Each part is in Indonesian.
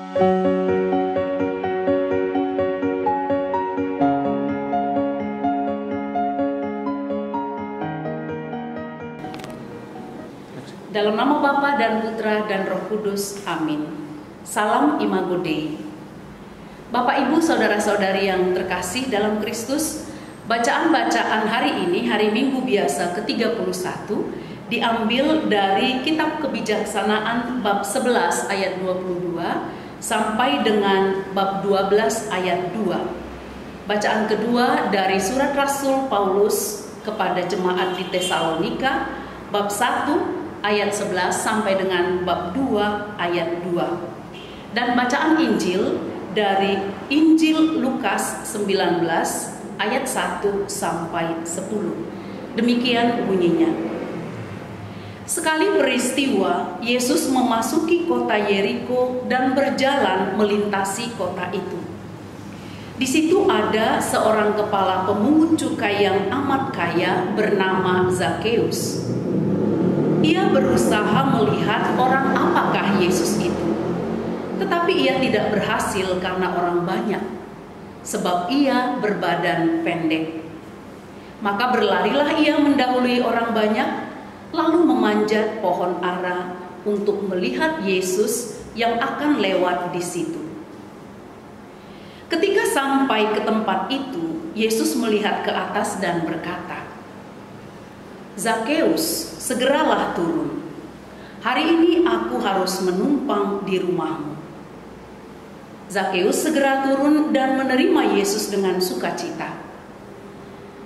Dalam nama Bapa dan Putra dan Roh Kudus, amin. Salam Imago Dei. Bapak Ibu saudara-saudari yang terkasih dalam Kristus, bacaan-bacaan hari ini, hari Minggu biasa ke-31, diambil dari Kitab Kebijaksanaan bab 11 ayat 22 sampai dengan bab 12 ayat 2. Bacaan kedua dari surat Rasul Paulus kepada jemaat di Tesalonika, bab 1 ayat 11 sampai dengan bab 2 ayat 2. Dan bacaan Injil dari Injil Lukas 19 ayat 1 sampai 10. Demikian bunyinya. Sekali peristiwa, Yesus memasuki kota Yeriko dan berjalan melintasi kota itu. Di situ ada seorang kepala pemungut cukai yang amat kaya bernama Zakeus. Ia berusaha melihat orang apakah Yesus itu. Tetapi ia tidak berhasil karena orang banyak, sebab ia berbadan pendek. Maka berlarilah ia mendahului orang banyak, lalu memanjat pohon ara untuk melihat Yesus yang akan lewat di situ. Ketika sampai ke tempat itu, Yesus melihat ke atas dan berkata, "Zakeus, segeralah turun. Hari ini aku harus menumpang di rumahmu." Zakeus segera turun dan menerima Yesus dengan sukacita.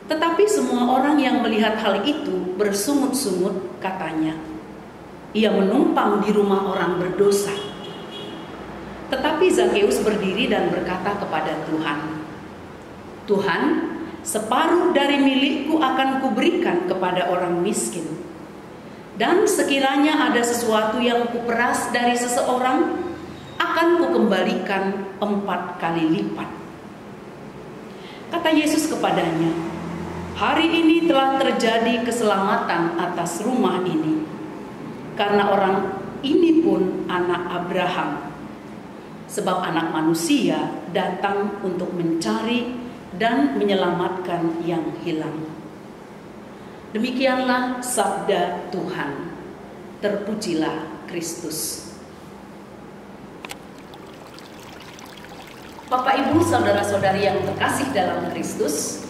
Tetapi semua orang yang melihat hal itu bersungut-sungut, katanya, "Ia menumpang di rumah orang berdosa." Tetapi Zakeus berdiri dan berkata kepada Tuhan, "Tuhan, separuh dari milikku akan kuberikan kepada orang miskin. Dan sekiranya ada sesuatu yang kuperas dari seseorang, akan kukembalikan 4 kali lipat." Kata Yesus kepadanya, "Hari ini telah terjadi keselamatan atas rumah ini, karena orang ini pun anak Abraham. Sebab anak manusia datang untuk mencari dan menyelamatkan yang hilang." Demikianlah sabda Tuhan. Terpujilah Kristus. Bapak Ibu saudara-saudari yang terkasih dalam Kristus,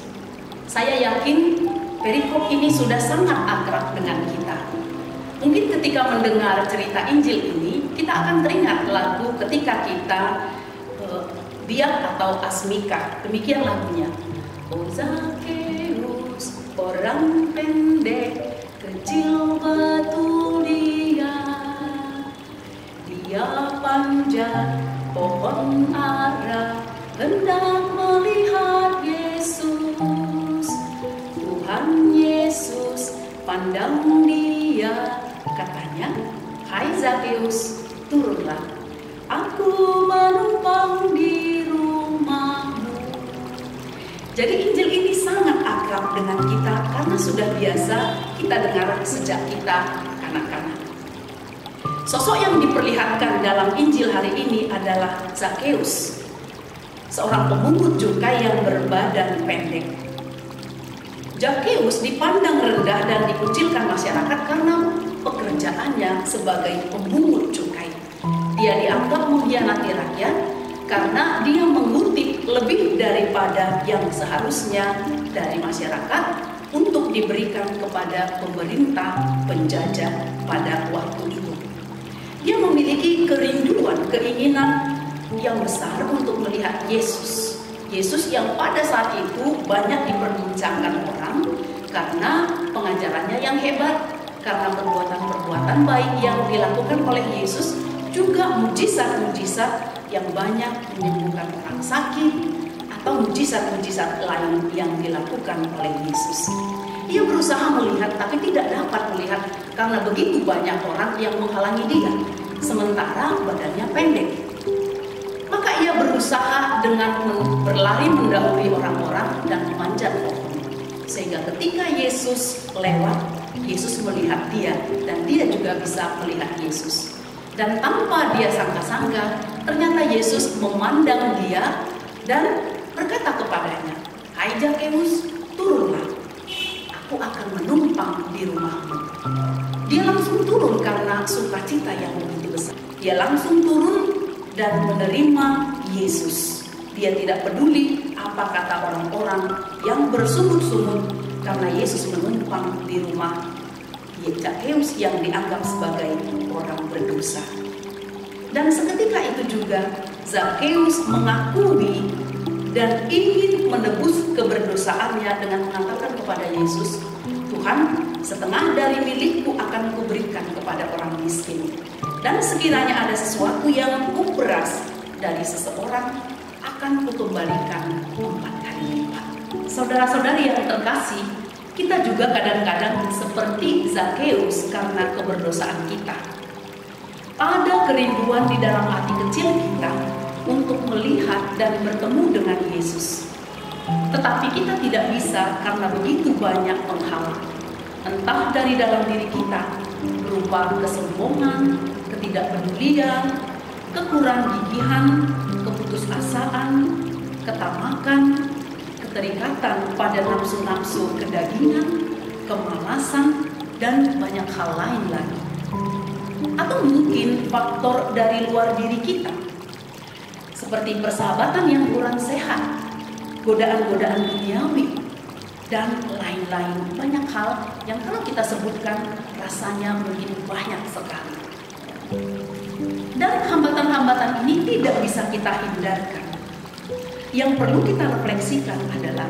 saya yakin perikop ini sudah sangat akrab dengan kita. Mungkin ketika mendengar cerita Injil ini, kita akan teringat lagu ketika kita biak atau asmika. Demikian lagunya. "Oh Zakeus, orang pendek, kecil betul dia panjat pohon ara, hendak melihat Yesus. Tuhan Yesus pandang dia, katanya, 'Hai Zakeus, turunlah, aku menumpang di rumahmu.'" Jadi Injil ini sangat akrab dengan kita karena sudah biasa kita dengar sejak kita kanak-kanak. Sosok yang diperlihatkan dalam Injil hari ini adalah Zakeus, seorang pemungut cukai yang berbadan pendek. Zakeus dipandang rendah dan dikucilkan masyarakat karena pekerjaannya sebagai pemungut cukai. Dia dianggap mengkhianati rakyat karena dia mengutip lebih daripada yang seharusnya dari masyarakat untuk diberikan kepada pemerintah penjajah pada waktu itu. Dia memiliki kerinduan, keinginan yang besar untuk melihat Yesus. Yesus yang pada saat itu banyak diperbincangkan orang karena pengajarannya yang hebat, karena perbuatan-perbuatan baik yang dilakukan oleh Yesus, juga mujizat-mujizat yang banyak menyembuhkan orang sakit atau mujizat-mujizat lain yang dilakukan oleh Yesus. Ia berusaha melihat tapi tidak dapat melihat karena begitu banyak orang yang menghalangi dia, sementara badannya pendek. Maka ia berusaha dengan berlari mendahului orang-orang dan memanjat pohon. Sehingga ketika Yesus lewat, Yesus melihat dia dan dia juga bisa melihat Yesus. Dan tanpa dia sangka-sangka, ternyata Yesus memandang dia dan berkata kepadanya, "Hai Zakeus, turunlah, aku akan menumpang di rumahmu." Dia langsung turun karena sukacita yang begitu besar. Dia langsung turun dan menerima Yesus. Dia tidak peduli apa kata orang-orang yang bersungut-sungut karena Yesus menumpang di rumah Zakeus yang dianggap sebagai orang berdosa. Dan seketika itu juga Zakeus mengakui dan ingin menebus keberdosaannya dengan mengatakan kepada Yesus, "Tuhan, setengah dari milikku akan kuberikan kepada orang miskin. Dan sekiranya ada sesuatu yang kuperas dari seseorang, akan kukembalikan 4 kali lipat." Saudara-saudari yang terkasih, kita juga kadang-kadang seperti Zakeus karena keberdosaan kita. Ada kerinduan di dalam hati kecil kita untuk melihat dan bertemu dengan Yesus. Tetapi kita tidak bisa karena begitu banyak penghalang. Entah dari dalam diri kita, berupa kesombongan, ketidakpedulian, kekurang gigihan, keputusasaan, ketamakan, keterikatan pada nafsu-nafsu kedagingan, kemalasan, dan banyak hal lain lagi. Atau mungkin faktor dari luar diri kita, seperti persahabatan yang kurang sehat, godaan-godaan duniawi, dan lain-lain. Banyak hal yang kalau kita sebutkan rasanya mungkin banyak sekali. Dan hambatan-hambatan ini tidak bisa kita hindarkan. Yang perlu kita refleksikan adalah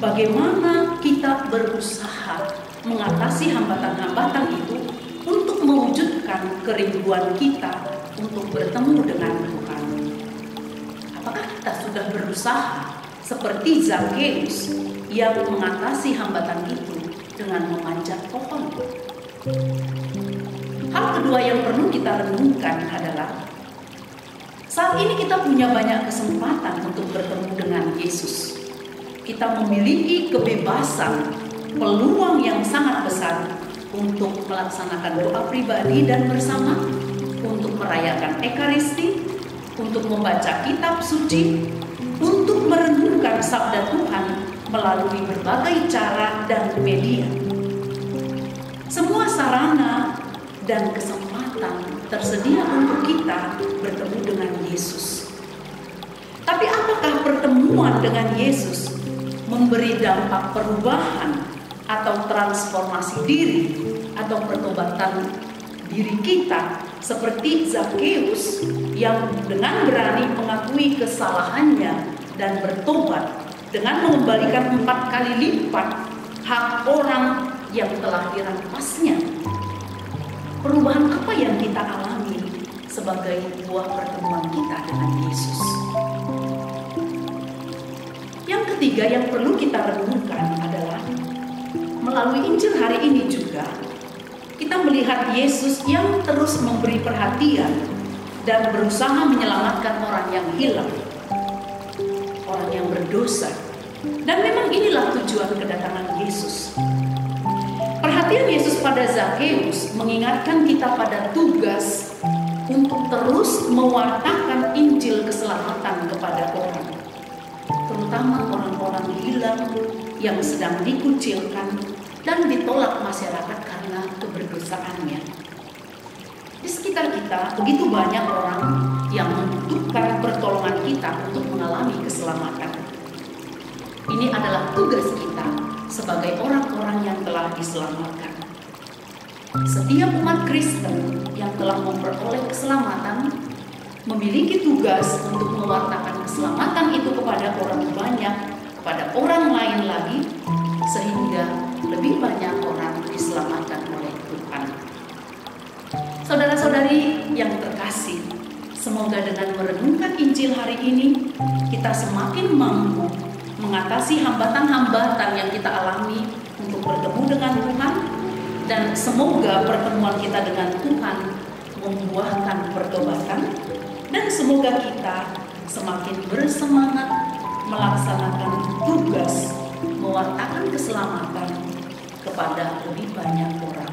bagaimana kita berusaha mengatasi hambatan-hambatan itu untuk mewujudkan kerinduan kita untuk bertemu dengan Tuhan. Apakah kita sudah berusaha seperti Zakeus yang mengatasi hambatan itu dengan memanjat pohon? Hal kedua yang perlu kita renungkan adalah saat ini kita punya banyak kesempatan untuk bertemu dengan Yesus. Kita memiliki kebebasan, peluang yang sangat besar untuk melaksanakan doa pribadi dan bersama, untuk merayakan Ekaristi, untuk membaca kitab suci, untuk merenungkan sabda Tuhan melalui berbagai cara dan media. Semua sarana dan kesempatan tersedia untuk kita bertemu dengan Yesus. Tapi apakah pertemuan dengan Yesus memberi dampak perubahan atau transformasi diri atau pertobatan diri kita seperti Zakeus yang dengan berani mengakui kesalahannya dan bertobat dengan mengembalikan 4 kali lipat hak orang yang telah dirampasnya? Perubahan apa yang kita alami sebagai buah pertemuan kita dengan Yesus? Yang ketiga yang perlu kita renungkan adalah melalui Injil hari ini juga kita melihat Yesus yang terus memberi perhatian dan berusaha menyelamatkan orang yang hilang, orang yang berdosa. Dan memang inilah tujuan kedatangan Yesus. Perhatian Yesus pada Zakeus mengingatkan kita pada tugas untuk terus mewartakan Injil keselamatan kepada orang, terutama orang-orang hilang yang sedang dikucilkan dan ditolak masyarakat karena keberdosaannya. Di sekitar kita begitu banyak orang yang membutuhkan pertolongan kita untuk mengalami keselamatan. Ini adalah tugas kita sebagai orang-orang yang telah diselamatkan. Setiap umat Kristen yang telah memperoleh keselamatan memiliki tugas untuk mewartakan keselamatan itu kepada orang banyak, kepada orang lain lagi, sehingga lebih banyak orang diselamatkan oleh Tuhan. Saudara-saudari yang terkasih, semoga dengan merenungkan Injil hari ini, kita semakin mampu mengatasi hambatan-hambatan yang kita alami untuk bertemu dengan Tuhan, dan semoga pertemuan kita dengan Tuhan membuahkan pertobatan, dan semoga kita semakin bersemangat melaksanakan tugas mewartakan keselamatan kepada lebih banyak orang.